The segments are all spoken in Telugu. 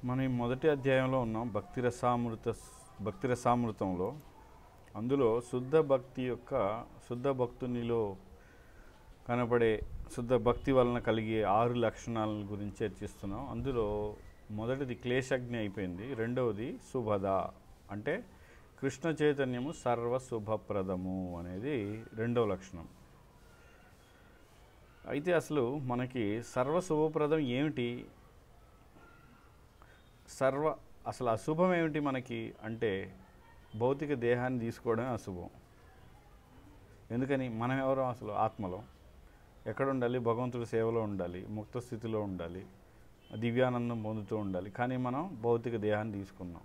మనం ఈ మొదటి అధ్యాయంలో ఉన్నాం భక్తి రసామృతంలో. అందులో శుద్ధ భక్తునిలో కనపడే శుద్ధ భక్తి వలన కలిగే 6 లక్షణాల గురించి చర్చిస్తున్నాం. అందులో మొదటిది క్లేశజ్ఞ అయిపోయింది. రెండవది శుభద, అంటే కృష్ణ చైతన్యము సర్వశుభప్రదము అనేది రెండవ లక్షణం. అయితే అసలు మనకి సర్వశుభప్రదం ఏమిటి, అసలు అశుభం ఏమిటి మనకి అంటే భౌతిక దేహాన్ని తీసుకోవడమే అశుభం. ఎందుకని? మనం ఎవరో అసలు ఆత్మలో ఎక్కడ ఉండాలి? భగవంతుడి సేవలో ఉండాలి, ముక్త స్థితిలో ఉండాలి, దివ్యానందం పొందుతూ ఉండాలి. కానీ మనం భౌతిక దేహాన్ని తీసుకున్నాం.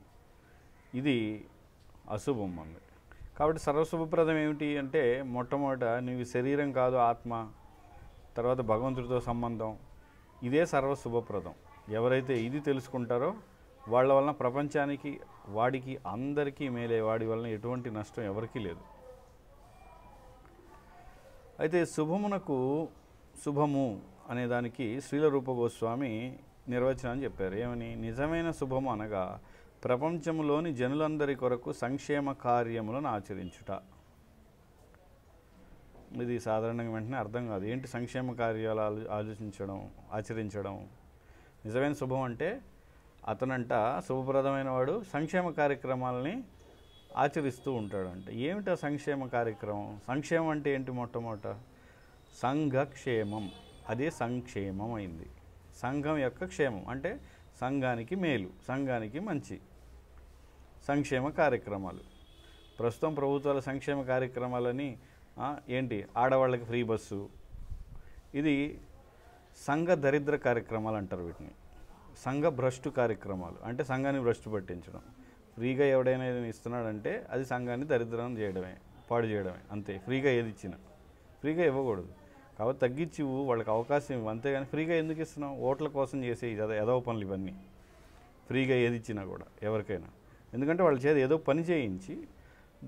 ఇది అశుభం మనది. కాబట్టి సర్వశుభప్రదం ఏమిటి అంటే మొట్టమొదట నీవు శరీరం కాదు ఆత్మ, తర్వాత భగవంతుడితో సంబంధం, ఇదే సర్వశుభప్రదం. ఎవరైతే ఇది తెలుసుకుంటారో వాళ్ళ వలన ప్రపంచానికి, వాడికి, అందరికీ మేలే. వాడి వలన ఎటువంటి నష్టం ఎవరికీ లేదు. అయితే శుభము అనే దానికి శ్రీల రూప గోస్వామి నిర్వచనం చెప్పారు. ఏమని? నిజమైన శుభము అనగా ప్రపంచంలోని జనులందరి కొరకు సంక్షేమ కార్యములను ఆచరించుట. ఇది సాధారణంగా వెంటనే అర్థం కాదు. ఏంటి సంక్షేమ కార్యాలు ఆచరించడం? నిజమైన శుభం అంటే అతనంట శుభప్రదమైన వాడు సంక్షేమ కార్యక్రమాలని ఆచరిస్తూ ఉంటాడంట. ఏమిటా సంక్షేమ కార్యక్రమం? సంక్షేమం అంటే ఏంటి? మొట్టమొదట సంఘక్షేమం, అదే సంక్షేమం అయింది. సంఘం యొక్క క్షేమం అంటే సంఘానికి మేలు, సంఘానికి మంచి సంక్షేమ కార్యక్రమాలు. ప్రస్తుతం ప్రభుత్వాల సంక్షేమ కార్యక్రమాలని ఏంటి? ఆడవాళ్ళకి ఫ్రీ బస్సు, ఇది సంఘ దరిద్ర కార్యక్రమాలు అంటారు వీటిని. సంఘ భ్రష్టు కార్యక్రమాలు అంటే సంఘాన్ని భ్రష్టు పట్టించడం. ఫ్రీగా ఎవడైనా ఏదైనా ఇస్తున్నాడంటే అది సంఘాన్ని దరిద్రం చేయడమే, పాడు చేయడమే, అంతే. ఫ్రీగా ఏది ఇచ్చినా ఫ్రీగా ఇవ్వకూడదు. కాబట్టి తగ్గించి వాళ్ళకి అవకాశం ఇవ్వు, అంతేగాని ఫ్రీగా ఎందుకు ఇస్తున్నావు? ఓట్ల కోసం చేసే ఎదవ పనులు ఇవన్నీ. ఫ్రీగా ఏది ఇచ్చినా కూడా ఎవరికైనా, ఎందుకంటే వాళ్ళ చేత ఏదో పని చేయించి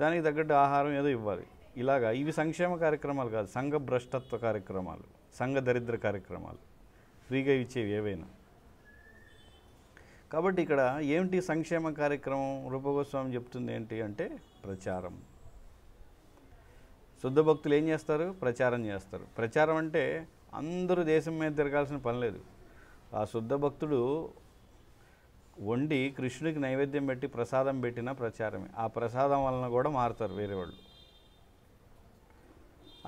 దానికి తగ్గట్టు ఆహారం ఏదో ఇవ్వాలి. ఇలాగా ఇవి సంక్షేమ కార్యక్రమాలు కాదు, సంఘ భ్రష్టత్వ కార్యక్రమాలు, సంఘ దరిద్ర కార్యక్రమాలు, ఫ్రీగా ఇచ్చేవి ఏవైనా. కాబట్టి ఇక్కడ ఏమిటి సంక్షేమ కార్యక్రమం? రూపగోస్వామి చెప్తుంది ఏంటి అంటే ప్రచారం. శుద్ధ భక్తులు ఏం చేస్తారు? ప్రచారం చేస్తారు. ప్రచారం అంటే అందరూ దేశం మీద తిరగాల్సిన పని లేదు. ఆ శుద్ధ భక్తుడు వండి కృష్ణుడికి నైవేద్యం పెట్టి ప్రసాదం పెట్టిన ప్రచారమే. ఆ ప్రసాదం వలన కూడా మారుతారు వేరే వాళ్ళు.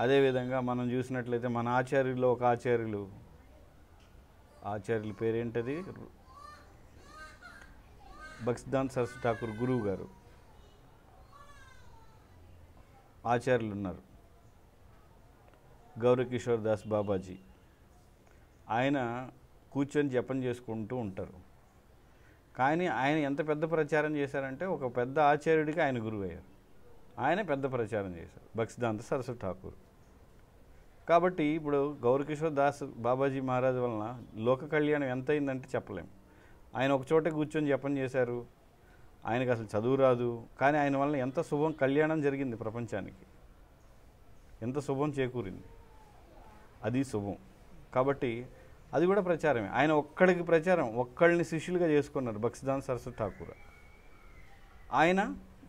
అదేవిధంగా మనం చూసినట్లయితే మన ఆచార్యుల్లో ఒక ఆచార్యుల పేరేంటది? భక్తిసిద్ధాంత సరస్వతి ఠాకూర్ గురువు గారు. ఆచార్యులు ఉన్నారు, గౌరకిషోర్ దాస్ బాబాజీ. ఆయన కూర్చొని జపం చేసుకుంటూ ఉంటారు. కానీ ఆయన ఎంత పెద్ద ప్రచారం చేశారంటే ఒక పెద్ద ఆచార్యుడికి ఆయన గురువు అయ్యారు. ఆయన పెద్ద ప్రచారం చేశారు, భక్తిసిద్ధాంత సరస్వతి ఠాకూర్. కాబట్టి ఇప్పుడు గౌరకిషోర్ దాస్ బాబాజీ మహారాజ్ వలన లోక కళ్యాణం ఎంత అయిందంటే చెప్పలేం. ఆయన ఒక చోట కూర్చొని జపం చేశారు. ఆయనకు అసలు చదువు రాదు, కానీ ఆయన వలన ఎంత శుభం కళ్యాణం జరిగింది ప్రపంచానికి, ఎంత శుభం చేకూరింది. అది శుభం. కాబట్టి అది కూడా ప్రచారమే. ఆయన ఒక్కడికి ప్రచారం, ఒక్కళ్ళని శిష్యులుగా చేసుకున్నారు భక్తిసిద్ధాంత సరస్వతి ఠాకూర్. ఆయన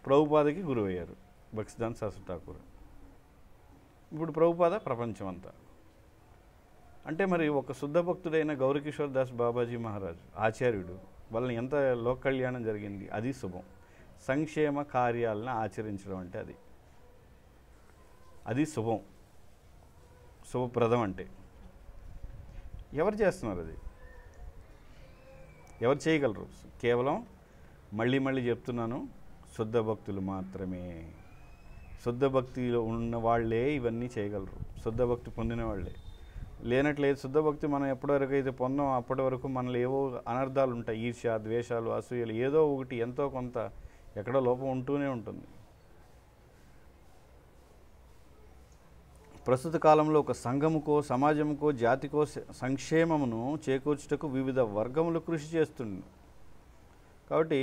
ప్రభుపాదకి గురువు అయ్యారు, భక్తిసిద్ధాంత సరస్వతి ఠాకూర్. ఇప్పుడు ప్రభుపాద ప్రపంచం అంతా. అంటే మరి ఒక శుద్ధ భక్తుడైన గౌరకిషోర్ దాస్ బాబాజీ మహారాజ్ ఆచార్యుడు వాళ్ళని ఎంత లోక కళ్యాణం జరిగింది. అది శుభం. సంక్షేమ కార్యాలను ఆచరించడం అంటే అది శుభం, శుభప్రదం. అంటే ఎవరు చేస్తున్నారు? అది ఎవరు చేయగలరు? కేవలం మళ్ళీ చెప్తున్నాను, శుద్ధ భక్తులు మాత్రమే. శుద్ధ భక్తిలో ఉన్న వాళ్ళే ఇవన్నీ చేయగలరు, శుద్ధ భక్తి పొందిన వాళ్ళే. లేనట్లేదు. శుద్ధ భక్తి మనం ఎప్పటివరకు అయితే పొందాం అప్పటి వరకు మనలో ఏవో అనర్థాలు ఉంటాయి. ఈర్ష్య, ద్వేషాలు, అసూయలు, ఏదో ఒకటి ఎంతో కొంత ఎక్కడో లోపం ఉంటూనే ఉంటుంది. ప్రస్తుత కాలంలో ఒక సంఘముకో, సమాజముకో, జాతికో సంక్షేమమును చేకూర్చుటకు వివిధ వర్గములు కృషి చేస్తుంది. కాబట్టి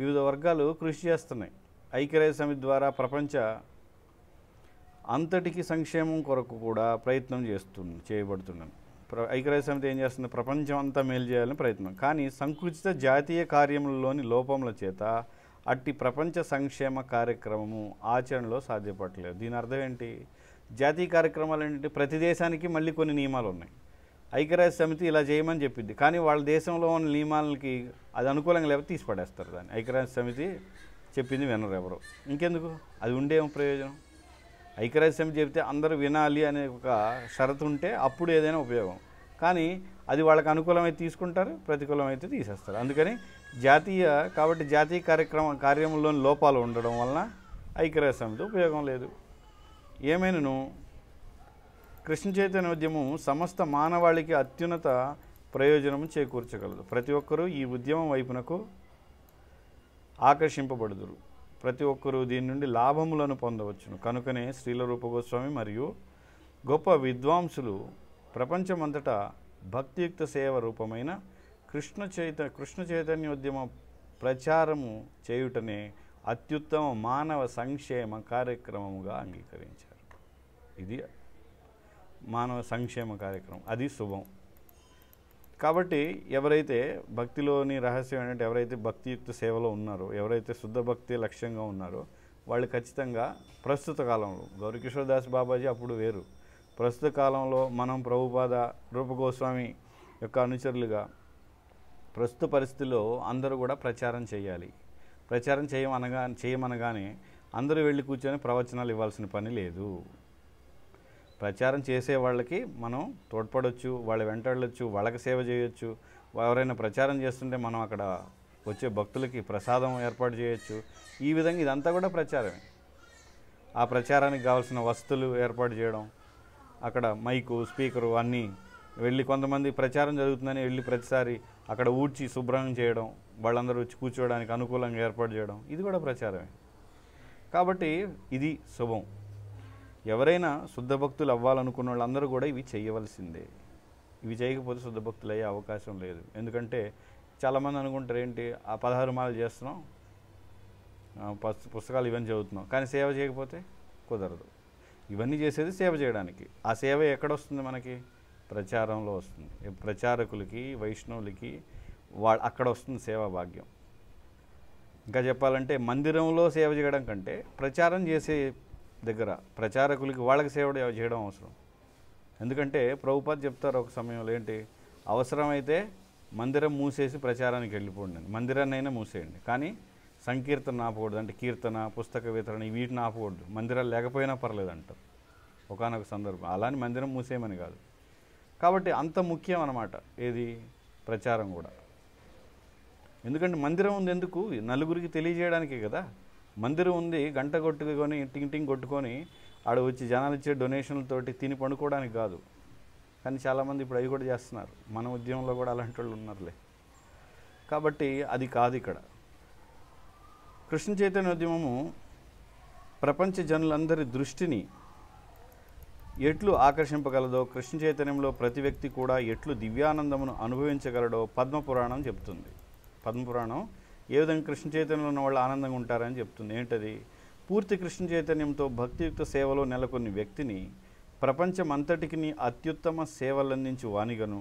వివిధ వర్గాలు కృషి చేస్తున్నాయి. ఐక్యరాజ్య సమితి ద్వారా ప్రపంచ అంతటికి సంక్షేమం కొరకు కూడా ప్రయత్నం చేయబడుతున్నాను. ఐక్యరాజ్య సమితి ఏం చేస్తుంది? ప్రపంచం అంతా మేలు చేయాలని ప్రయత్నం. కానీ సంకుచిత జాతీయ కార్యములలోని లోపముల చేత అట్టి ప్రపంచ సంక్షేమ కార్యక్రమము ఆచరణలో సాధ్యపడలేదు. దీని అర్థం ఏంటి? జాతీయ కార్యక్రమాలు ఏంటంటే ప్రతి దేశానికి మళ్ళీ కొన్ని నియమాలు ఉన్నాయి. ఐక్యరాజ్య సమితి ఇలా చేయమని చెప్పింది, కానీ వాళ్ళ దేశంలో ఉన్న నియమాలకి అది అనుకూలంగా లేకపోతే తీసి పడేస్తారు దాన్ని. ఐక్యరాజ్య సమితి చెప్పింది వినరు ఎవరు, ఇంకెందుకు? అది ఉండేం ప్రయోజనం? ఐక్యరాజ్య సమితి చెప్తే అందరూ వినాలి అనే ఒక షరతు ఉంటే అప్పుడు ఏదైనా ఉపయోగం. కానీ అది వాళ్ళకి అనుకూలమైతే తీసుకుంటారు, ప్రతికూలమైతే తీసేస్తారు. అందుకని కాబట్టి జాతీయ కార్యక్రమంలోని లోపాలు ఉండడం వలన ఐక్యరాజ్య సమితి ఉపయోగం లేదు. ఏమైనను కృష్ణ చైతన్యోద్యమం సమస్త మానవాళికి అత్యున్నత ప్రయోజనము చేకూర్చగలదు. ప్రతి ఒక్కరూ ఈ ఉద్యమం వైపునకు ఆకర్షింపబడుదురు. ప్రతి ఒక్కరూ దీని నుండి లాభములను పొందవచ్చును. కనుకనే శ్రీల రూప గోస్వామి మరియు గొప్ప విద్వాంసులు ప్రపంచమంతటా భక్తియుక్త సేవ రూపమైన కృష్ణ చైతన్యోద్యమ ప్రచారము చేయుటనే అత్యుత్తమ మానవ సంక్షేమ కార్యక్రమముగా అంగీకరించారు. ఇది మానవ సంక్షేమ కార్యక్రమం, అది శుభం. కాబట్టి ఎవరైతే భక్తిలోని రహస్యం ఏంటంటే ఎవరైతే భక్తియుక్త సేవలో ఉన్నారో, ఎవరైతే శుద్ధ భక్తి లక్ష్యంగా ఉన్నారో వాళ్ళు ఖచ్చితంగా ప్రస్తుత కాలంలో గౌరీకిషోర్దాస్ బాబాజీ అప్పుడు వేరు, ప్రస్తుత కాలంలో మనం ప్రభుపాద రూప గోస్వామి యొక్క అనుచరులుగా ప్రస్తుత పరిస్థితిలో అందరూ కూడా ప్రచారం చేయాలి. ప్రచారం చేయమనగానే అందరూ వెళ్ళి కూర్చొని ప్రవచనాలు ఇవ్వాల్సిన పని లేదు. ప్రచారం చేసే వాళ్ళకి మనం తోడ్పడవచ్చు, వాళ్ళ వెంటాడవచ్చు, వాళ్ళకి సేవ చేయొచ్చు. ఎవరైనా ప్రచారం చేస్తుంటే మనం అక్కడ వచ్చే భక్తులకి ప్రసాదం ఏర్పాటు చేయొచ్చు. ఈ విధంగా ఇదంతా కూడా ప్రచారమే. ఆ ప్రచారానికి కావాల్సిన వస్తువులు ఏర్పాటు చేయడం, అక్కడ మైకు, స్పీకరు అన్నీ వెళ్ళి కొంతమంది ప్రచారం జరుగుతుందని వెళ్ళి ప్రతిసారి అక్కడ ఊడ్చి శుభ్రం చేయడం, వాళ్ళందరూ వచ్చి కూర్చోవడానికి అనుకూలంగా ఏర్పాటు చేయడం, ఇది కూడా ప్రచారమే. కాబట్టి ఇది శుభం. ఎవరైనా శుద్ధ భక్తులు అవ్వాలనుకున్న వాళ్ళందరూ కూడా ఇవి చేయవలసిందే. ఇవి చేయకపోతే శుద్ధ భక్తులు అయ్యే అవకాశం లేదు. ఎందుకంటే చాలామంది అనుకుంటారు ఏంటి, ఆ 16 మాలలు చేస్తున్నాం, పుస్తకాలు ఇవన్నీ చదువుతున్నాం, కానీ సేవ చేయకపోతే కుదరదు. ఇవన్నీ చేసేది సేవ చేయడానికి. ఆ సేవ ఎక్కడొస్తుంది? మనకి ప్రచారంలో వస్తుంది. ప్రచారకులకి, వైష్ణవులకి అక్కడ వస్తుంది సేవా భాగ్యం. ఇంకా చెప్పాలంటే మందిరంలో సేవ చేయడం కంటే ప్రచారం చేసే దగ్గర ప్రచారకులకి వాళ్ళకి సేవ చేయడం అవసరం. ఎందుకంటే ప్రభుపాద చెప్తారు ఒక సమయంలో ఏంటి, అవసరమైతే మందిరం మూసేసి ప్రచారానికి వెళ్ళిపోండి, మందిరాన్ని అయినా మూసేయండి, కానీ సంకీర్తన ఆపకూడదు. అంటే కీర్తన, పుస్తక వితరణ వీటిని ఆపకూడదు. మందిరాలు లేకపోయినా పర్లేదు అంటారు ఒకానొక సందర్భం. అలాని మందిరం మూసేయమని కాదు. కాబట్టి అంత ముఖ్యం అన్నమాట ఏది, ప్రచారం కూడా. ఎందుకంటే మందిరం ఉంది ఎందుకు? నలుగురికి తెలియజేయడానికే కదా. మందిరం ఉంది గంట కొట్టుకొని టింగ్ కొట్టుకొని ఆడ వచ్చి జనాలు ఇచ్చే డొనేషన్లతోటి తిని పండుకోవడానికి కాదు. కానీ చాలామంది ఇప్పుడు అవి కూడా చేస్తున్నారు. మన ఉద్యమంలో కూడా అలాంటి వాళ్ళు ఉన్నారులే. కాబట్టి అది కాదు ఇక్కడ. కృష్ణ చైతన్య ఉద్యమము ప్రపంచ జనులందరి దృష్టిని ఎట్లు ఆకర్షింపగలదో, కృష్ణ చైతన్యంలో ప్రతి వ్యక్తి కూడా ఎట్లు దివ్యానందమును అనుభవించగలడో పద్మపురాణం చెప్తుంది. పద్మపురాణం ఏ విధంగా కృష్ణ చైతన్యంలో ఉన్న వాళ్ళు ఆనందంగా ఉంటారని చెప్తుంది. ఏంటది? పూర్తి కృష్ణ చైతన్యంతో భక్తియుక్త సేవలో నెలకొన్ని వ్యక్తిని ప్రపంచమంతటికి అత్యుత్తమ సేవలందించు వానిగను,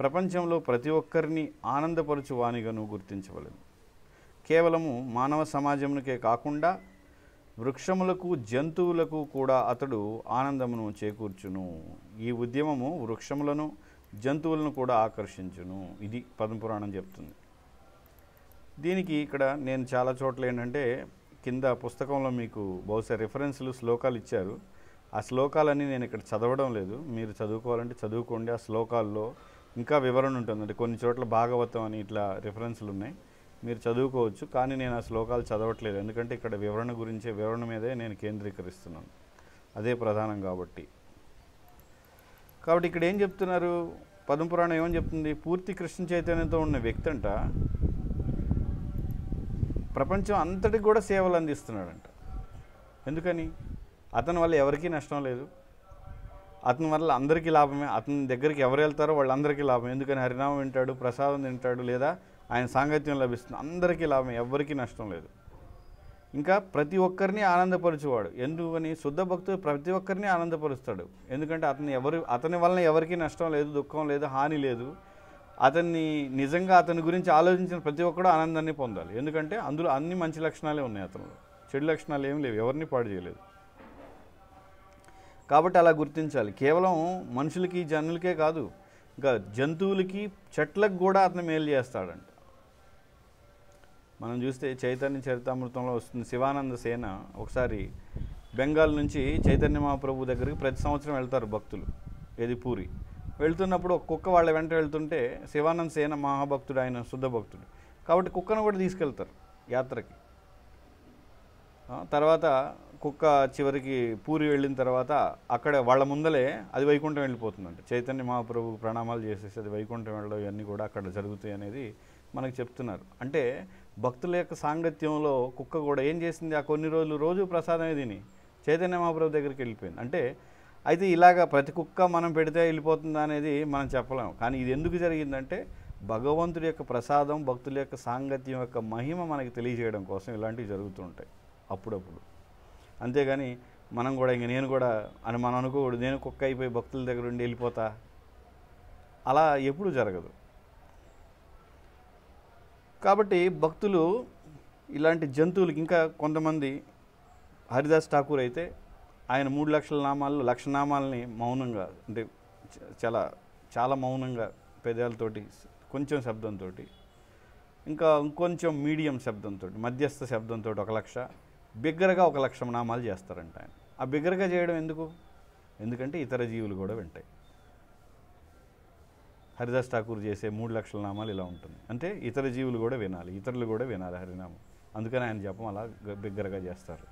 ప్రపంచంలో ప్రతి ఒక్కరిని ఆనందపరచు వానిగను గుర్తించవలెను. కేవలము మానవ సమాజమునికే కాకుండా వృక్షములకు, జంతువులకు కూడా అతడు ఆనందమును చేకూర్చును. ఈ ఉద్యమము వృక్షములను, జంతువులను కూడా ఆకర్షించును. ఇది పద్మపురాణం చెప్తుంది. దీనికి ఇక్కడ నేను చాలా చోట్ల ఏంటంటే కింద పుస్తకంలో మీకు బహుశా రిఫరెన్స్లు, శ్లోకాలు ఇచ్చారు. ఆ శ్లోకాలన్నీ నేను ఇక్కడ చదవడం లేదు. మీరు చదువుకోవాలంటే చదువుకోండి. ఆ శ్లోకాల్లో ఇంకా వివరణ ఉంటుంది. అంటే కొన్ని చోట్ల భాగవతం అని ఇట్లా రిఫరెన్స్లు ఉన్నాయి, మీరు చదువుకోవచ్చు. కానీ నేను ఆ శ్లోకాలు చదవట్లేదు. ఎందుకంటే ఇక్కడ వివరణ మీదే నేను కేంద్రీకరిస్తున్నాను. అదే ప్రధానం కాబట్టి ఇక్కడ ఏం చెప్తున్నారు? పద్మపురాణం ఏమని చెప్తుంది? పూర్తి కృష్ణ చైతన్యంతో ఉన్న వ్యక్తి అంట ప్రపంచం అంతటికి కూడా సేవలు అందిస్తున్నాడంట. ఎందుకని? అతని వల్ల ఎవరికీ నష్టం లేదు, అతని వల్ల అందరికీ లాభమే. అతని దగ్గరికి ఎవరు వెళ్తారో వాళ్ళందరికీ లాభం. ఎందుకని? హరినామం వింటాడు, ప్రసాదం తింటాడు, లేదా ఆయన సాంగత్యం లభిస్తుంది, అందరికీ లాభం, ఎవరికీ నష్టం లేదు. ఇంకా ప్రతి ఒక్కరిని ఆనందపరచువాడు. ఎందుకని? శుద్ధ భక్తుడు ప్రతి ఒక్కరిని ఆనందపరుస్తాడు. ఎందుకంటే అతని వలన ఎవరికీ నష్టం లేదు, దుఃఖం లేదు, హాని లేదు. నిజంగా అతని గురించి ఆలోచించిన ప్రతి ఒక్కడు ఆనందాన్ని పొందాలి. ఎందుకంటే అందులో అన్ని మంచి లక్షణాలే ఉన్నాయి, అతనిలో చెడు లక్షణాలు ఏం లేవు, ఎవరిని పాడు చేయలేదు. కాబట్టి అలా గుర్తించాలి. కేవలం మనుషులకి జనులకే కాదు, ఇంకా జంతువులకి చెట్లకు కూడా అతను మేలు చేస్తాడంట. మనం చూస్తే చైతన్య చరితామృతంలో వస్తుంది, శివానంద సేన ఒకసారి బెంగాల్ నుంచి చైతన్య మహాప్రభు దగ్గరికి ప్రతి సంవత్సరం వెళ్తారు భక్తులు. ఏది పూరి వెళ్తున్నప్పుడు ఒక కుక్క వాళ్ళ వెంట వెళ్తుంటే శివానంద సేన మహాభక్తుడు, ఆయన శుద్ధ భక్తుడు కాబట్టి కుక్కను కూడా తీసుకెళ్తారు యాత్రకి. తర్వాత కుక్క చివరికి పూరి వెళ్ళిన తర్వాత అక్కడ వాళ్ళ ముందలే అది వైకుంఠం వెళ్ళిపోతుందంట. చైతన్య మహాప్రభు ప్రణామాలు చేసేసి అది వైకుంఠం వెళ్ళడం ఇవన్నీ కూడా అక్కడ జరుగుతాయి అనేది మనకు చెప్తున్నారు. అంటే భక్తుల యొక్క సాంగత్యంలో కుక్క కూడా ఏం చేసింది, ఆ కొన్ని రోజులు రోజు ప్రసాదమే తిని చైతన్య మహాప్రభు దగ్గరికి వెళ్ళిపోయింది. అంటే అయితే ఇలాగా ప్రతి కుక్క మనం పెడితే వెళ్ళిపోతుందా అనేది మనం చెప్పలేము. కానీ ఇది ఎందుకు జరిగిందంటే భగవంతుడి యొక్క ప్రసాదం, భక్తుల యొక్క సాంగత్యం యొక్క మహిమ మనకి తెలియజేయడం కోసం ఇలాంటివి జరుగుతుంటాయి అప్పుడప్పుడు. అంతేగాని మనం కూడా ఇంక నేను కూడా అని మనం అనుకోకూడదు, నేను కుక్క అయిపోయి భక్తుల దగ్గర ఉండి వెళ్ళిపోతా, అలా ఎప్పుడు జరగదు. కాబట్టి భక్తులు ఇలాంటి జంతువులకి, ఇంకా కొంతమంది హరిదాస్ ఠాకూర్ అయితే ఆయన 3 లక్షల నామాల్లో 1,00,000 నామాలని మౌనంగా, అంటే చాలా మౌనంగా పెదాలతోటి కొంచెం శబ్దంతో, ఇంకా ఇంకొంచెం మీడియం శబ్దంతో, మధ్యస్థ శబ్దంతో 1,00,000, బిగ్గరగా 1,00,000 నామాలు చేస్తారంట ఆయన. ఆ బిగ్గరగా చేయడం ఎందుకు? ఎందుకంటే ఇతర జీవులు కూడా వింటాయి. హరిదాస్ ఠాకూర్ చేసే 3 లక్షల నామాలు ఇలా ఉంటుంది. అంటే ఇతర జీవులు కూడా వినాలి, ఇతరులు కూడా వినాలి హరినామం. అందుకని ఆయన జపం అలా బిగ్గరగా చేస్తారు.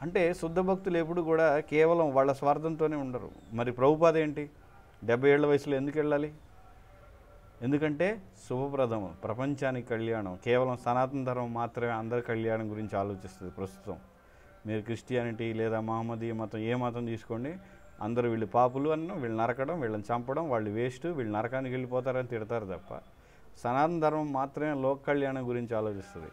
అంటే శుద్ధ భక్తులు ఎప్పుడు కూడా కేవలం వాళ్ళ స్వార్థంతోనే ఉండరు. మరి ప్రభుపాద ఏంటి, 70 ఏళ్ల వయసులో ఎందుకు వెళ్ళాలి? ఎందుకంటే శుభప్రదం, ప్రపంచానికి కళ్యాణం, కేవలం సనాతన ధర్మం మాత్రమే అందరి కళ్యాణం గురించి ఆలోచిస్తుంది ప్రస్తుతం. మీరు క్రిస్టియానిటీ లేదా మహమ్మదీయ మతం, ఏ మతం తీసుకోండి, అందరూ వీళ్ళు పాపులు అన్న, వీళ్ళు నరకడం, వీళ్ళని చంపడం, వాళ్ళు వేస్ట్, వీళ్ళు నరకానికి వెళ్ళిపోతారని తిడతారు తప్ప సనాతన ధర్మం మాత్రమే లోక కళ్యాణం గురించి ఆలోచిస్తుంది.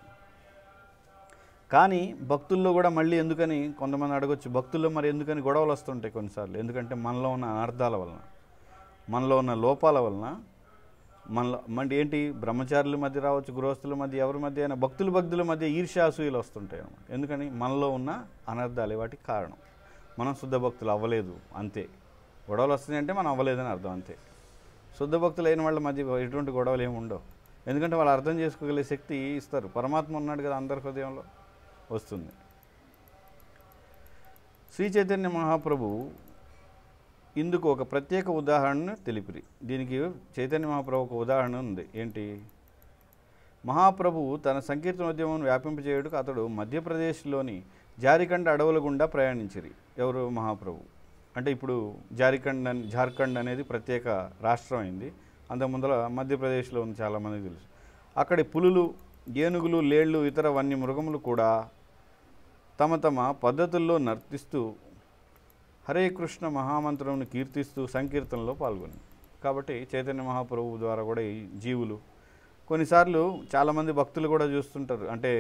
కానీ భక్తుల్లో కూడా మళ్ళీ ఎందుకని కొంతమంది అడగొచ్చు, భక్తుల్లో మరి ఎందుకని గొడవలు వస్తుంటాయి కొన్నిసార్లు? ఎందుకంటే మనలో ఉన్న అనర్థాల వలన, మనలో ఉన్న లోపాల వలన, మనలో ఏంటి, బ్రహ్మచారుల మధ్య రావచ్చు, గృహస్థుల మధ్య, ఎవరి మధ్య అయినా, భక్తుల మధ్య ఈర్ష్యాసూయలు వస్తుంటాయి అన్నమాట. ఎందుకని? మనలో ఉన్న అనర్థాలే వాటికి కారణం. మనం శుద్ధ భక్తులు అవ్వలేదు అంతే. గొడవలు వస్తున్నాయంటే మనం అవ్వలేదని అర్థం అంతే. శుద్ధ భక్తులు అయిన వాళ్ళ మధ్య ఎటువంటి గొడవలు ఏమి ఉండవు. ఎందుకంటే వాళ్ళు అర్థం చేసుకోగలిగే శక్తి ఇస్తారు. పరమాత్మ ఉన్నాడు కదా అందరి హృదయంలో, వస్తుంది. శ్రీ చైతన్య మహాప్రభు ఇందుకు ఒక ప్రత్యేక ఉదాహరణను తెలిపిరి. దీనికి చైతన్య మహాప్రభు ఒక ఉదాహరణ ఉంది. ఏంటి? మహాప్రభువు తన సంకీర్తనోద్యమం వ్యాపింపజేయుటకు అతడు మధ్యప్రదేశ్లోని జారిఖండ్ అడవుల గుండా ప్రయాణించిరి. ఎవరు? మహాప్రభు. అంటే ఇప్పుడు జార్ఖండ్ అనేది ప్రత్యేక రాష్ట్రం అయింది. అంతకుముందర మధ్యప్రదేశ్లో ఉంది, చాలామందికి తెలుసు. అక్కడి పులులు, ఏనుగులు, లేళ్ళు, ఇతర వన్య మృగములు కూడా తమ తమ పద్ధతుల్లో నర్తిస్తూ హరే కృష్ణ మహామంత్రమును కీర్తిస్తూ సంకీర్తనలో పాల్గొని. కాబట్టి చైతన్య మహాప్రభు ద్వారా కూడా ఈ జీవులు, కొన్నిసార్లు చాలామంది భక్తులు కూడా చూస్తుంటారు, అంటే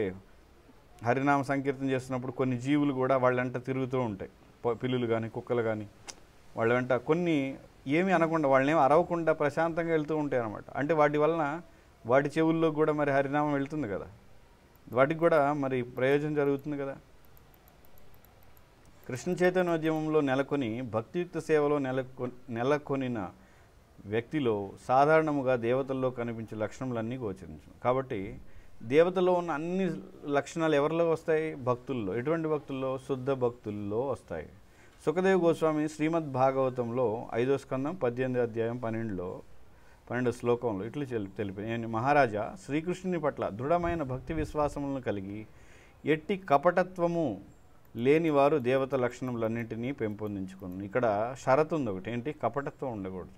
హరినామ సంకీర్తన చేస్తున్నప్పుడు కొన్ని జీవులు కూడా వాళ్ళంట తిరుగుతూ ఉంటాయి. పిల్లులు కానీ కుక్కలు కానీ వాళ్ళ వెంట కొన్ని ఏమీ అనకుండా, వాళ్ళనేమి అరవకుండా ప్రశాంతంగా వెళ్తూ ఉంటాయి అన్నమాట. అంటే వాటి వలన వాటి చెవుల్లో కూడా మరి హరినామం వెళ్తుంది కదా, వాటికి కూడా మరి ప్రయోజనం జరుగుతుంది కదా. కృష్ణ చైతన్యోద్యమంలో నెలకొని భక్తియుక్త సేవలో నెలకొనిన వ్యక్తిలో సాధారణముగా దేవతల్లో కనిపించే లక్షణములన్నీ గోచరించు. కాబట్టి దేవతలో ఉన్న అన్ని లక్షణాలు ఎవరిలో వస్తాయి? భక్తుల్లో. ఎటువంటి భక్తుల్లో? శుద్ధ భక్తుల్లో వస్తాయి. సుఖదేవ్ గోస్వామి శ్రీమద్ భాగవతంలో 5వ స్కందం 18వ అధ్యాయం 12వ శ్లోకంలో ఇట్లు తెలిపి, నేను మహారాజా, శ్రీకృష్ణుని పట్ల దృఢమైన భక్తి విశ్వాసములను కలిగి ఎట్టి కపటత్వము లేనివారు దేవత లక్షణములన్నింటినీ పెంపొందించుకుని. ఇక్కడ షరతు ఉంది ఒకటి, ఏంటి? కపటత్వం ఉండకూడదు.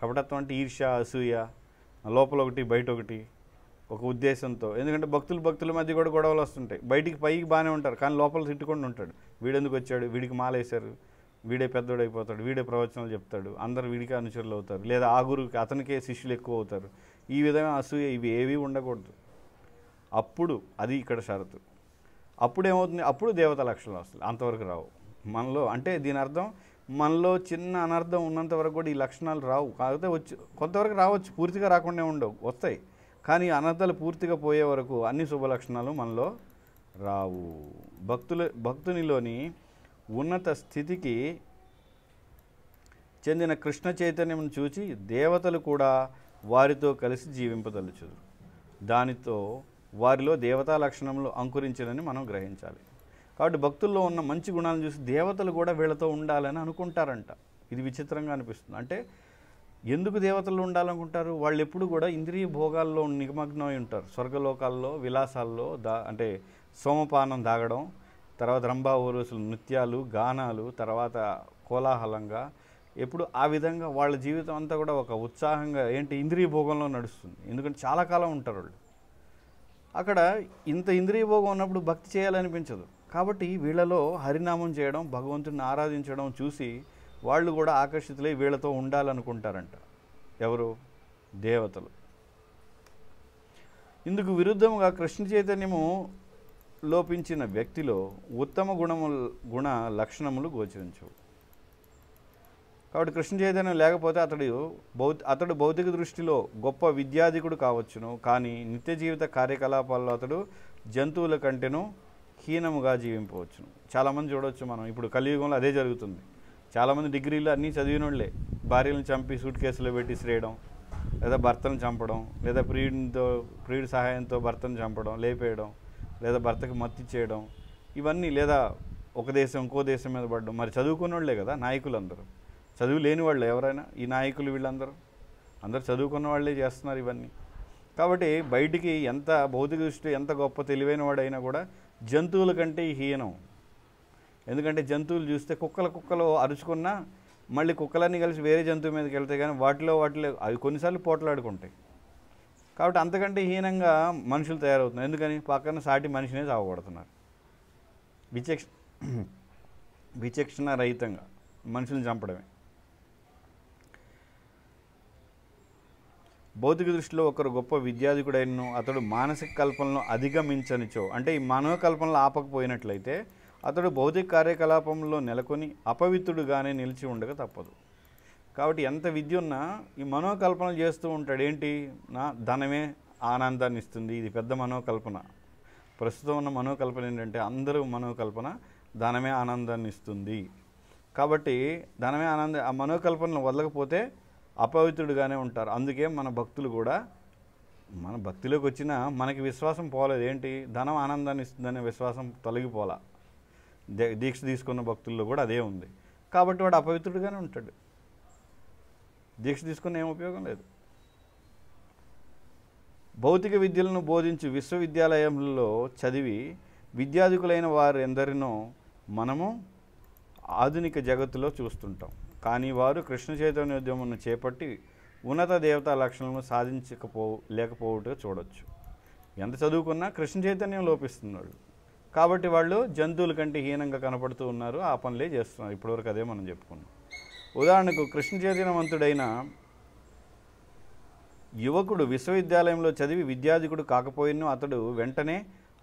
కపటత్వం అంటే ఈర్ష్య, అసూయ, లోపల ఒకటి బయట ఒకటి, ఒక ఉద్దేశంతో. ఎందుకంటే భక్తుల మధ్య కూడా గొడవలు వస్తుంటాయి. పైకి బాగానే ఉంటారు, కానీ లోపల తిట్టుకొని ఉంటాడు. వీడెందుకు వచ్చాడు, వీడికి మాలేశారు, వీడే పెద్దోడైపోతాడు, వీడే ప్రవచనాలు చెప్తాడు, అందరు వీడికి అనుచరులు అవుతారు, లేదా ఆ గురువుకి అతనికే శిష్యులు ఎక్కువ అవుతారు. ఈ విధంగా అసూయ ఇవి ఏవి ఉండకూడదు. అప్పుడు అది ఇక్కడ షరతు. అప్పుడేమవుతుంది, అప్పుడు దేవతా లక్షణాలు వస్తాయి, అంతవరకు రావు మనలో. అంటే దీని అర్థం మనలో చిన్న అనర్థం ఉన్నంత వరకు కూడా ఈ లక్షణాలు రావు. కాకపోతే వచ్చి కొంతవరకు రావచ్చు, పూర్తిగా రాకుండా ఉండవు, వస్తాయి. కానీ అనర్థాలు పూర్తిగా పోయే వరకు అన్ని శుభ లక్షణాలు మనలో రావు. భక్తునిలోని ఉన్నత స్థితికి చెందిన కృష్ణ చైతన్యం చూచి దేవతలు కూడా వారితో కలిసి జీవింపదలుచుదు. దానితో వారిలో దేవతా లక్షణములు అంకురించదని మనం గ్రహించాలి. కాబట్టి భక్తుల్లో ఉన్న మంచి గుణాలను చూసి దేవతలు కూడా వీళ్ళతో ఉండాలని అనుకుంటారంట. ఇది విచిత్రంగా అనిపిస్తుంది. అంటే ఎందుకు దేవతలు ఉండాలనుకుంటారు? వాళ్ళు ఎప్పుడు కూడా ఇంద్రియ భోగాల్లో నిమగ్నమై ఉంటారు. స్వర్గలోకాల్లో విలాసాల్లో అంటే సోమపానం దాగడం, తర్వాత రంభా ఊరుసులు నృత్యాలు, గానాలు, తర్వాత కోలాహలంగా ఎప్పుడు ఆ విధంగా వాళ్ళ జీవితం అంతా కూడా ఒక ఉత్సాహంగా ఇంద్రియ భోగంలో నడుస్తుంది. ఎందుకంటే చాలా కాలం ఉంటారు వాళ్ళు అక్కడ. ఇంత ఇంద్రియ భోగం ఉన్నప్పుడు భక్తి చేయాలనిపించదు. కాబట్టి వీళ్ళలో హరినామం చేయడం, భగవంతుడిని ఆరాధించడం చూసి వాళ్ళు కూడా ఆకర్షితులై వీళ్ళతో ఉండాలనుకుంటారంట. ఎవరు? దేవతలు. ఇందుకు విరుద్ధంగా కృష్ణ చైతన్యము లోపించిన వ్యక్తిలో ఉత్తమ గుణ లక్షణములు గోచరించవు. కాబట్టి కృష్ణ చైతన్యం లేకపోతే అతడు భౌతిక దృష్టిలో గొప్ప విద్యాధికుడు కావచ్చును, కానీ నిత్య జీవిత కార్యకలాపాల్లో అతడు జంతువుల కంటేనూ హీనముగా జీవింపవచ్చును. చాలామంది చూడవచ్చు మనం, ఇప్పుడు కలియుగంలో అదే జరుగుతుంది. చాలామంది డిగ్రీలు అన్నీ చదివిన వాళ్ళే భార్యలను చంపి సూట్ కేసులో పెట్టి శ్రేయడం, లేదా భర్తను చంపడం, లేదా ప్రియుడి సహాయంతో భర్తను చంపడం, లేపేయడం, లేదా భర్తకు మత్తి చేయడం, ఇవన్నీ. లేదా ఒక దేశం ఇంకో దేశం మీద పడడం. మరి చదువుకున్న వాళ్ళే కదా నాయకులందరూ, చదువు లేని వాళ్ళు ఎవరైనా ఈ నాయకులు వీళ్ళందరూ అందరూ చదువుకున్న వాళ్ళే చేస్తున్నారు ఇవన్నీ. కాబట్టి బయటికి ఎంత భౌతిక దృష్టి ఎంత గొప్ప తెలివైన వాడైనా కూడా జంతువుల కంటే హీనం. ఎందుకంటే జంతువులు చూస్తే కుక్కలు అరుచుకున్నా మళ్ళీ కుక్కలన్నీ కలిసి వేరే జంతువు మీదకి వెళ్తాయి, కానీ వాటిలో అవి కొన్నిసార్లు పోట్లాడుకుంటాయి. కాబట్టి అంతకంటే హీనంగా మనుషులు తయారవుతున్నారు. ఎందుకని? పక్కన సాటి మనిషినే చావగొడుతున్నారు. విచక్షణ రహితంగా మనుషులను చంపడమే. భౌతిక దృష్టిలో ఒకరు గొప్ప విద్యాధికుడైనను అతడు మానసిక కల్పనలో అధిగమించనిచో, అంటే ఈ మనోకల్పనలు ఆపకపోయినట్లయితే అతడు భౌతిక కార్యకలాపంలో నెలకొని అపవిత్రుడుగానే నిలిచి ఉండక తప్పదు. కాబట్టి ఎంత విద్య ఉన్నా ఈ మనోకల్పనలు చేస్తూ ఉంటాడు. నా ధనమే ఆనందాన్ని ఇస్తుంది, ఇది పెద్ద మనోకల్పన. ప్రస్తుతం ఉన్న మనోకల్పన ఏంటంటే అందరూ మనోకల్పన ధనమే ఆనందాన్ని ఇస్తుంది. కాబట్టి ధనమే ఆ మనోకల్పనలు వదలకపోతే అపవిత్రుడుగానే ఉంటారు. అందుకే మన భక్తులు కూడా మన భక్తిలోకి వచ్చినా మనకి విశ్వాసం పోలేదు. ధనం ఆనందాన్ని ఇస్తుందనే విశ్వాసం తొలగిపోలా. దీక్ష తీసుకున్న భక్తుల్లో కూడా అదే ఉంది. కాబట్టి వాడు అపవిత్రుడుగానే ఉంటాడు. దీక్ష తీసుకున్న ఏం ఉపయోగం లేదు. భౌతిక విద్యలను బోధించి విశ్వవిద్యాలయంలో చదివి విద్యాధికులైన వారు ఎందరినో మనము ఆధునిక జగత్తులో చూస్తుంటాం. కానీ వారు కృష్ణ చైతన్యోద్యమను చేపట్టి ఉన్నత దేవతా లక్షణాలను లేకపోవటం చూడొచ్చు. ఎంత చదువుకున్నా కృష్ణ చైతన్యం లోపిస్తున్నాడు. కాబట్టి వాళ్ళు జంతువుల కంటే హీనంగా కనపడుతూ ఉన్నారు, ఆ పనులే చేస్తున్నారు. ఇప్పటివరకు అదే మనం చెప్పుకున్నాం. ఉదాహరణకు కృష్ణ చైతన్యవంతుడైన యువకుడు విశ్వవిద్యాలయంలో చదివి విద్యాధికుడు కాకపోయినో అతడు వెంటనే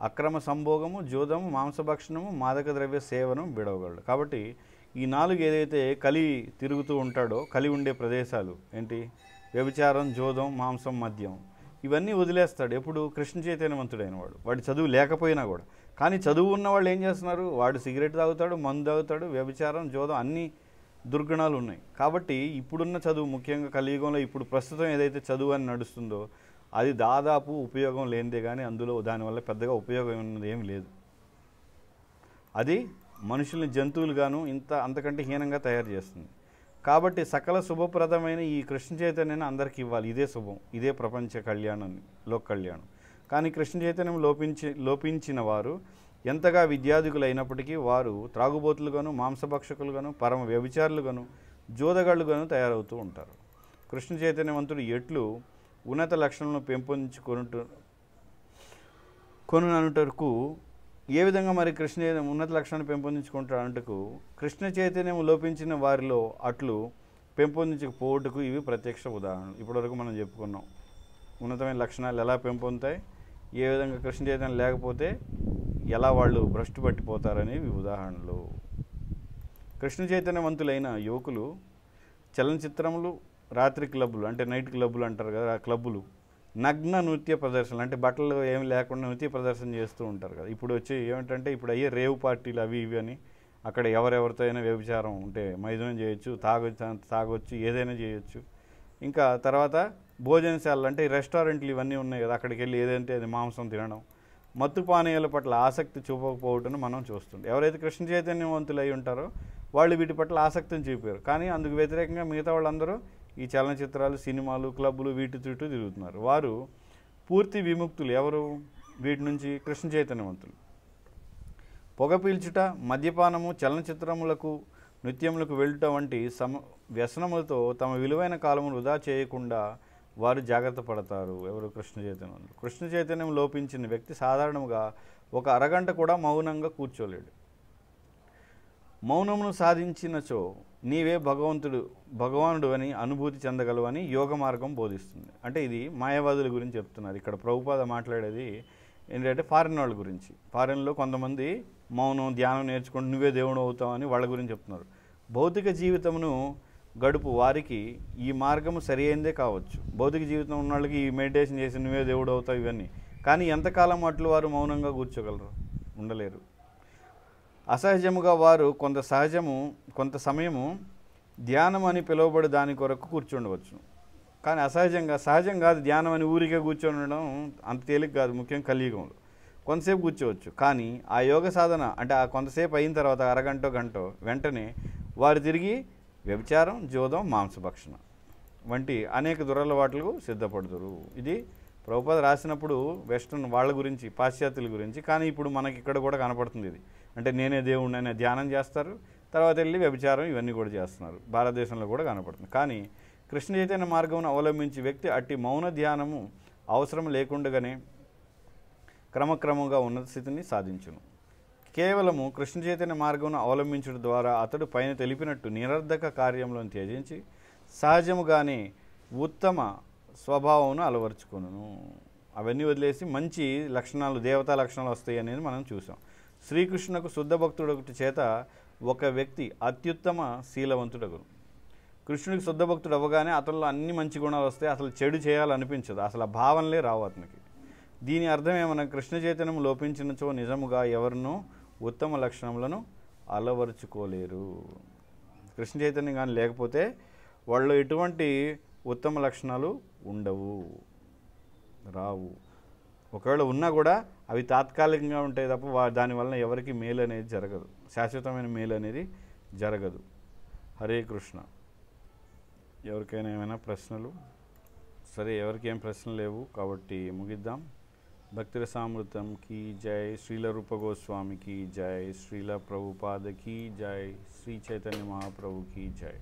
అక్రమ సంభోగము, జోదము, మాంసభక్షణము, మాదక ద్రవ్య సేవను విడవగలడు. కాబట్టి ఈ 4 ఏదైతే కలి తిరుగుతూ ఉంటాడో, కలి ఉండే ప్రదేశాలు వ్యభిచారం, జోదం, మాంసం, మద్యం, ఇవన్నీ వదిలేస్తాడు. ఎప్పుడు? కృష్ణ చైతన్యవంతుడైన వాడు చదువు లేకపోయినా కూడా. కానీ చదువు ఉన్న వాళ్ళు ఏం చేస్తున్నారు? వాడు సిగరెట్ తాగుతాడు, మందు తాగుతాడు, వ్యభిచారం, జోదం, అన్ని దుర్గుణాలు ఉన్నాయి. కాబట్టి ఇప్పుడున్న చదువు, ముఖ్యంగా కలియుగంలో ఇప్పుడు ప్రస్తుతం ఏదైతే చదువు అని నడుస్తుందో అది దాదాపు ఉపయోగం లేనిదే, కానీ అందులో దానివల్ల పెద్దగా ఉపయోగం ఉన్నది ఏమి లేదు. అది మనుషుల్ని జంతువులుగాను అంతకంటే హీనంగా తయారు చేస్తుంది. కాబట్టి సకల శుభప్రదమైన ఈ కృష్ణ చైతన్యాన్ని అందరికీ ఇవ్వాలి. ఇదే శుభం, ఇదే ప్రపంచ కళ్యాణం, లోక కళ్యాణం. కానీ కృష్ణ చైతన్యం లోపించిన వారు ఎంతగా విద్యాధికులు అయినప్పటికీ వారు త్రాగుబోతులుగాను, మాంసభక్షకులుగాను, పరమ వ్యభిచారులుగాను, జోదగాళ్ళుగాను తయారవుతూ ఉంటారు. కృష్ణ చైతన్యవంతుడు ఎట్లు ఉన్నత లక్షణాలను కొనుటకు ఏ విధంగా మరి కృష్ణ ఉన్నత లక్షణాన్ని పెంపొందించుకుంటాడు అంటకు కృష్ణ చైతన్యం లోపించిన వారిలో అట్లు పెంపొందించకపోవటకు ఇవి ప్రత్యక్ష ఉదాహరణలు. ఇప్పటివరకు మనం చెప్పుకున్నాం ఉన్నతమైన లక్షణాలు ఎలా పెంపొందుతాయి, ఏ విధంగా కృష్ణ చైతన్యం లేకపోతే ఎలా వాళ్ళు భ్రష్టు పట్టిపోతారనేవి ఉదాహరణలు. కృష్ణ చైతన్యవంతులైన యువకులు చలనచిత్రములు, రాత్రి క్లబ్బులు అంటే నైట్ క్లబ్బులు అంటారు కదా, ఆ క్లబ్బులు, నగ్న నృత్య ప్రదర్శనలు అంటే బట్టలు ఏమి లేకుండా నృత్య ప్రదర్శన చేస్తూ ఉంటారు కదా. ఇప్పుడు వచ్చి ఏమిటంటే ఇప్పుడు అయ్యే రేవ్ పార్టీలు అవి ఇవి అని అక్కడ ఎవరెవరితో అయినా వ్యభిచారం ఉంటే మైథునం చేయొచ్చు, తాగొచ్చు, ఏదైనా చేయొచ్చు. ఇంకా తర్వాత భోజనశాలలు అంటే రెస్టారెంట్లు ఇవన్నీ ఉన్నాయి కదా, అక్కడికి వెళ్ళి ఏదంటే అది మాంసం తినడం, మత్తు పానీయాల పట్ల ఆసక్తి చూపకపోవటం మనం చూస్తుంటాం. ఎవరైతే కృష్ణ చైతన్యవంతులు అయి ఉంటారో వాళ్ళు వీటి పట్ల ఆసక్తిని చూపారు, కానీ అందుకు వ్యతిరేకంగా మిగతా వాళ్ళందరూ ఈ చలనచిత్రాలు, సినిమాలు, క్లబ్బులు వీటి చుట్టూ తిరుగుతున్నారు. వారు పూర్తి విముక్తులు. ఎవరు వీటి నుంచి? కృష్ణ చైతన్యవంతులు. పొగ పీల్చుట, మద్యపానము, చలనచిత్రములకు, నృత్యములకు వెళ్ళుట వంటి వ్యసనములతో తమ విలువైన కాలమును వృధా చేయకుండా వారు జాగ్రత్త పడతారు. ఎవరు? కృష్ణ చైతన్యవంతులు. కృష్ణ చైతన్యం లోపించిన వ్యక్తి సాధారణంగా ఒక అరగంట కూడా మౌనంగా కూర్చోలేడు. మౌనమును సాధించినచో నీవే భగవానుడు అని అనుభూతి చెందగలవని యోగ మార్గం బోధిస్తుంది. అంటే ఇది మాయావాదుల గురించి చెప్తున్నారు. ఇక్కడ ప్రభుపాద మాట్లాడేది ఏంటంటే ఫారిన్ వాళ్ళ గురించి. ఫారిన్లో కొంతమంది మౌనం, ధ్యానం నేర్చుకుంటూ నువ్వే దేవుడు అవుతావని వాళ్ళ గురించి చెప్తున్నారు. భౌతిక జీవితమును గడుపు వారికి ఈ మార్గము సరి అయిందే కావచ్చు. భౌతిక జీవితం ఉన్న వాళ్ళకి ఈ మెడిటేషన్ చేసి నువ్వే దేవుడు అవుతావు ఇవన్నీ, కానీ ఎంతకాలం అట్లు వారు మౌనంగా కూర్చోగలరు? ఉండలేరు. అసహజముగా వారు కొంత సమయము ధ్యానం అని పిలువబడి దాని కొరకు కూర్చుండవచ్చు. కానీ సహజం కాదు ధ్యానం అని ఊరికే కూర్చొని ఉండడం అంత తేలిక కాదు. ముఖ్యంగా కలియుగంలో కొంతసేపు కూర్చోవచ్చు, కానీ ఆ యోగ సాధన అంటే ఆ కొంతసేపు అయిన తర్వాత గంటో వెంటనే వారు తిరిగి వ్యభిచారం, జోదం, మాంసభక్షణ వంటి అనేక దురలవాట్లకు సిద్ధపడుతురు. ఇది ప్రభుపాద రాసినప్పుడు వెస్ట్రన్ వాళ్ళ గురించి, పాశ్చాత్యుల గురించి. కానీ ఇప్పుడు మనకి ఇక్కడ కూడా కనపడుతుంది ఇది. అంటే నేనే దేవుడిని అనే ధ్యానం చేస్తారు, తర్వాత వెళ్ళి వ్యభిచారం ఇవన్నీ కూడా చేస్తున్నారు. భారతదేశంలో కూడా కనపడుతుంది. కానీ కృష్ణ చైతన్య మార్గమును అవలంబించి వ్యక్తి అట్టి మౌన ధ్యానము అవసరం లేకుండానే క్రమక్రమంగా ఉన్నత స్థితిని సాధించును. కేవలము కృష్ణ చైతన్య మార్గమును అవలంబించడం ద్వారా అతడు పైన తెలిపినట్టు నిరర్ధక కార్యములను త్యజించి సహజముగానే ఉత్తమ స్వభావమును అలవరుచుకొనును. అవన్నీ వదిలేసి మంచి లక్షణాలు, దేవతా లక్షణాలు వస్తాయి అనేది మనం చూసాం. శ్రీకృష్ణునకు శుద్ధ భక్తుడొకటి చేత ఒక వ్యక్తి అత్యుత్తమ శీలవంతుడగును. కృష్ణుడికి శుద్ధ భక్తుడు అవ్వగానే అతనిలో అన్ని మంచి గుణాలు వస్తాయి. అసలు చెడు చేయాలనిపించదు, అసలు ఆ భావనలే రావు అతనికి. దీని అర్థం ఏమన్నా? కృష్ణ చైతన్యం లోపించినచో నిజముగా ఎవరినూ ఉత్తమ లక్షణములను అలవరుచుకోలేరు. కృష్ణ చైతన్యం కానీ లేకపోతే వాళ్ళు ఎటువంటి ఉత్తమ లక్షణాలు ఉండవు, రావు. ఒకవేళ ఉన్నా కూడా అవి తాత్కాలికంగా ఉంటాయి తప్ప దానివల్ల ఎవరికి మేలు అనేది జరగదు, శాశ్వతమైన మేలు అనేది జరగదు. హరే కృష్ణ. ఎవరికైనా ఏమైనా ప్రశ్నలు? సరే, ఎవరికి ఏం ప్రశ్నలు లేవు కాబట్టి ముగిద్దాం. భక్తి రసామృతం की जय, श्रील रूप गोस्वामी की जय, श्रील प्रभुपाद की जय, श्री चैतन्य महाप्रभु की जय.